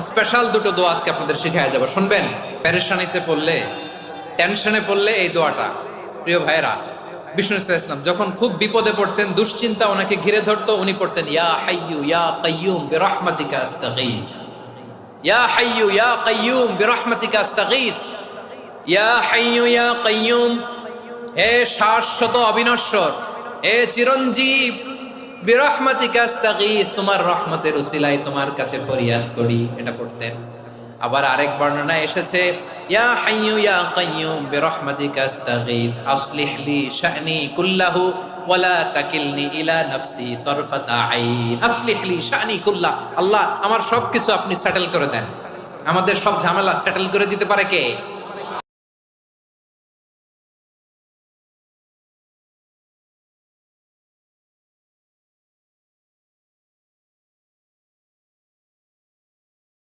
Special দুটো দোয়া আজকে আপনাদের শিখায় যাব, শুনবেন? পেরেশানিতে পড়লে, টেনশনে পড়লে এই দোয়াটা। প্রিয় ভাইরা, বিষ্ণু ইসলাম যখন খুব বিপদে পড়তেন, দুশ্চিন্তা ওনাকে ঘিরে ধরতো, উনি পড়তেন ইয়া হাইয়ু ইয়া কাইয়ুম বিরহমাতিকা আস্তাগীথ, ইয়া হাইয়ু ইয়া কাইয়ুম বিরহমাতিকা আস্তাগীথ, ইয়া হাইয়ু ইয়া কাইয়ুম, হে শাশ্বত অবিনশ্বর, হে চিরঞ্জীব, বিরহমাতিকা আস্তাগীথ, তোমার রহমতের উসিলায় তোমার কাছে ফরিয়াদ করি, এটা পড়তেন। আবার আরেক বর্ণনায় এসেছে ইয়া হাইয়ু ইয়া কাইয়ুম বিরহমাতিকা আস্তাগীথ আসলিহ লি শা'নি কুল্লাহু ওয়ালা তাকিলনি ইলা নাফসি তারফাতা আইন। আসলিহ লি শা'নি কুল্লাহ, আল্লাহ আমার সবকিছু আপনি সেটেল করে দেন। আমাদের সব ঝামেলা সেটেল করে দিতে পারে কে?